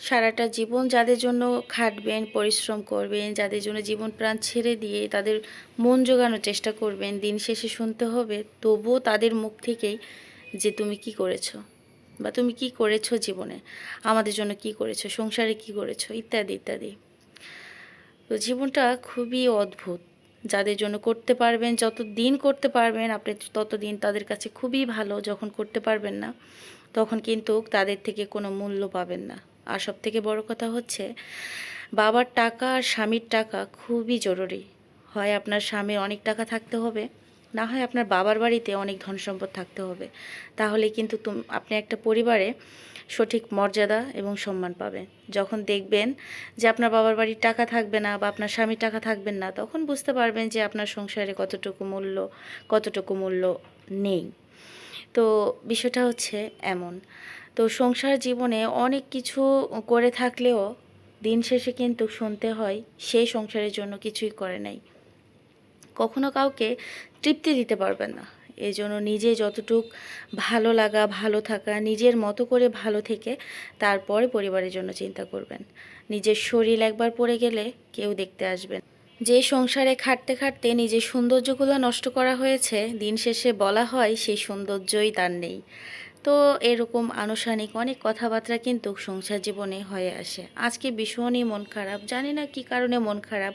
সারাটা জীবন যাদের জন্য খাটবেন, পরিশ্রম করবেন, যাদের জন্য জীবন প্রাণ ছেড়ে দিয়ে তাদের মন জোগানোর চেষ্টা করবেন, দিন শেষে শুনতে হবে তবুও তাদের মুখ থেকেই যে তুমি কি করেছো বা তুমি কি করেছো জীবনে, আমাদের জন্য কি করেছো, সংসারে কি করেছো, ইত্যাদি ইত্যাদি। তো জীবনটা খুবই অদ্ভুত। যাদের জন্য করতে পারবেন, যত দিন করতে পারবেন আপনি ততদিন তাদের কাছে খুবই ভালো। যখন করতে পারবেন না তখন কিন্তু তাদের থেকে কোনো মূল্য পাবেন না। আর সবথেকে বড় কথা হচ্ছে বাবার টাকা আর স্বামীর টাকা খুবই জরুরি। হয় আপনার স্বামীর অনেক টাকা থাকতে হবে, না হয় আপনার বাবার বাড়িতে অনেক ধন সম্পদ থাকতে হবে। তাহলে কিন্তু আপনি একটা পরিবারে সঠিক মর্যাদা এবং সম্মান পাবেন। যখন দেখবেন যে আপনার বাবার বাড়ির টাকা থাকবে না বা আপনার স্বামীর টাকা থাকবেন না, তখন বুঝতে পারবেন যে আপনার সংসারে কতটুকু মূল্য নেই। তো বিষয়টা হচ্ছে এমন। তো সংসার জীবনে অনেক কিছু করে থাকলেও দিন শেষে কিন্তু শুনতে হয় সেই সংসারের জন্য কিছুই করে নাই। কখনো কাউকে তৃপ্তি দিতে পারবেন না। এজন্য নিজে যতটুক ভালো লাগা, ভালো থাকা, নিজের মতো করে ভালো থেকে তারপরে পরিবারের জন্য চিন্তা করবেন। নিজের শরীর একবার পড়ে গেলে কেউ দেখতে আসবেন। যে সংসারে খাটতে খাটতে নিজের সৌন্দর্যগুলো নষ্ট করা হয়েছে, দিন শেষে বলা হয় সেই সৌন্দর্যই তার নেই। তো এরকম আনুষ্ঠানিক অনেক কথাবার্তা কিন্তু সংসার জীবনে হয়ে আসে। আজকে ভীষণই মন খারাপ, জানি না কী কারণে মন খারাপ।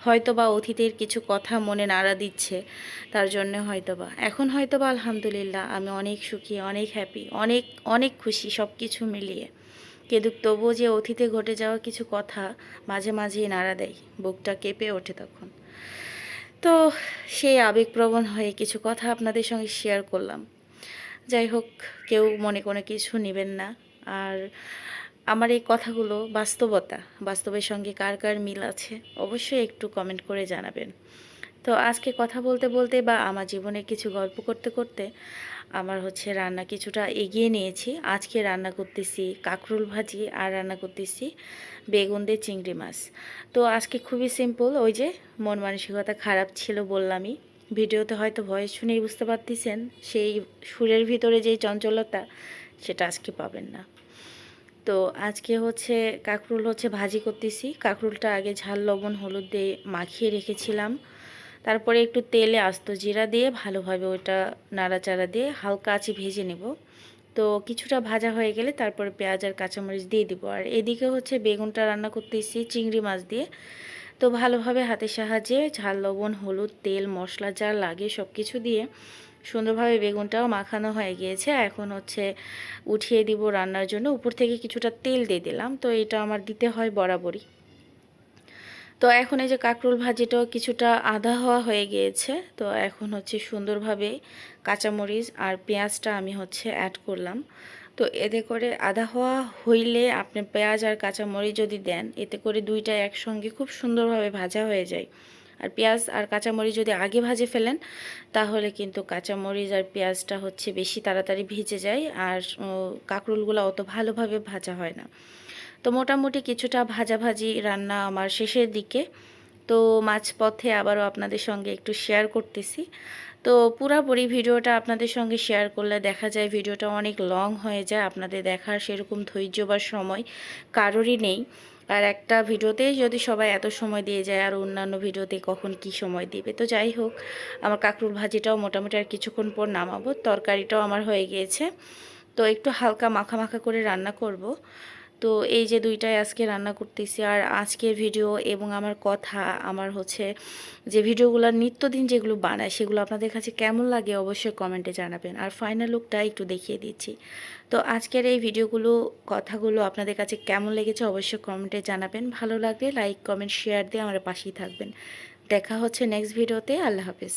হয়তোবা অতীতের কিছু কথা মনে নাড়া দিচ্ছে, তার জন্য হয়তোবা। এখন হয়তোবা আলহামদুলিল্লাহ আমি অনেক সুখী, অনেক হ্যাপি, অনেক অনেক খুশি সব কিছু মিলিয়ে। কিন্তু তবুও যে অতীতে ঘটে যাওয়া কিছু কথা মাঝে মাঝেই নাড়া দেয়, বুকটা কেঁপে ওঠে তখন। তো সেই আবেগপ্রবণ হয়ে কিছু কথা আপনাদের সঙ্গে শেয়ার করলাম। যাই হোক, কেউ মনে কোনো কিছু নেবেন না। আর আমার এই কথাগুলো বাস্তবের সঙ্গে কার কার মিল আছে অবশ্যই একটু কমেন্ট করে জানাবেন। তো আজকে কথা বলতে বলতে বা আমার জীবনের কিছু গল্প করতে করতে আমার হচ্ছে রান্না কিছুটা এগিয়ে নিয়েছি। আজকে রান্না করতেছি কাঁকরোল ভাজি আর রান্না করতেছি বেগুন দিয়ে চিংড়ি মাছ। তো আজকে খুবই সিম্পল, ওই যে মন মানসিকতা খারাপ ছিল বললামই। ভিডিওতে হয়তো ভয়েস শুনেই বুঝতে পারতেছেন সেই সুরের ভিতরে যেই চঞ্চলতা, সেটা আজকে পাবেন না। তো আজকে হচ্ছে কাঁকরোল হচ্ছে ভাজি করতেছি। কাঁকরোলটা আগে ঝাল লবণ হলুদ দিয়ে মাখিয়ে রেখেছিলাম, তারপরে একটু তেলে আস্ত জিরা দিয়ে ভালোভাবে ওটা নাড়াচাড়া দিয়ে হালকা আঁচে ভেজে নেব। তো কিছুটা ভাজা হয়ে গেলে তারপরে পেঁয়াজ আর কাঁচামরিচ দিয়ে দিব। আর এদিকে হচ্ছে বেগুনটা রান্না করতেছি চিংড়ি মাছ দিয়ে। তো ভালোভাবে হাতের সাহায্যে ঝাল লবণ হলুদ তেল মশলা যা লাগে সব কিছু দিয়ে সুন্দরভাবে বেগুনটাও মাখানো হয়ে গিয়েছে। এখন হচ্ছে উঠিয়ে দিব রান্নার জন্য। উপর থেকে কিছুটা তেল দিয়ে দিলাম, তো এটা আমার দিতে হয় বরাবরই। তো এখন এই যে কাঁকরোল ভাজিটাও কিছুটা আধা হওয়া হয়ে গিয়েছে। তো এখন হচ্ছে সুন্দরভাবে কাঁচামরিচ আর পেঁয়াজটা আমি হচ্ছে অ্যাড করলাম। তো এতে করে আধা হওয়া হইলে আপনি পেঁয়াজ আর কাঁচামরিচ যদি দেন, এতে করে দুইটা একসঙ্গে খুব সুন্দরভাবে ভাজা হয়ে যায়। আর পেঁয়াজ আর কাঁচামরিচ যদি আগে ভাজে ফেলেন তাহলে কিন্তু কাঁচামরিচ আর পেঁয়াজটা হচ্ছে বেশি তাড়াতাড়ি ভিজে যায়, আর কাঁকরোলগুলো অত ভালোভাবে ভাজা হয় না। তো মোটামুটি কিছুটা ভাজাভাজি রান্না আমার শেষের দিকে। তো মাঝপথে আবারও আপনাদের সঙ্গে একটু শেয়ার করতেছি। তো পুরোপুরি ভিডিওটা আপনাদের সঙ্গে শেয়ার করলে দেখা যায় ভিডিওটা অনেক লং হয়ে যায়, আপনাদের দেখার সেরকম ধৈর্য বা সময় কারোরই নেই। আর একটা ভিডিওতেই যদি সবাই এত সময় দিয়ে যায়, আর অন্যান্য ভিডিওতে কখন কি সময় দিবে। তো যাই হোক, আমার কাঁকরোল ভাজিটাও মোটামুটি আর কিছুক্ষণ পর নামাবো। তরকারিটাও আমার হয়ে গিয়েছে। তো একটু হালকা মাখা মাখা করে রান্না করব। তো এই যে দুইটাই আজকে রান্না করতেছি। আর আজকের ভিডিও এবং আমার কথা, আমার হচ্ছে যে ভিডিওগুলো নিত্যদিন যেগুলো বানায় সেগুলো আপনাদের কাছে কেমন লাগে অবশ্যই কমেন্টে জানাবেন। আর ফাইনাল লুকটা একটু দেখিয়ে দিচ্ছি। তো আজকের এই ভিডিওগুলো কথাগুলো আপনাদের কাছে কেমন লেগেছে অবশ্যই কমেন্টে জানাবেন। ভালো লাগলে লাইক কমেন্ট শেয়ার দিয়ে আমার পাশেই থাকবেন। দেখা হচ্ছে নেক্সট ভিডিওতে। আল্লাহ হাফেজ।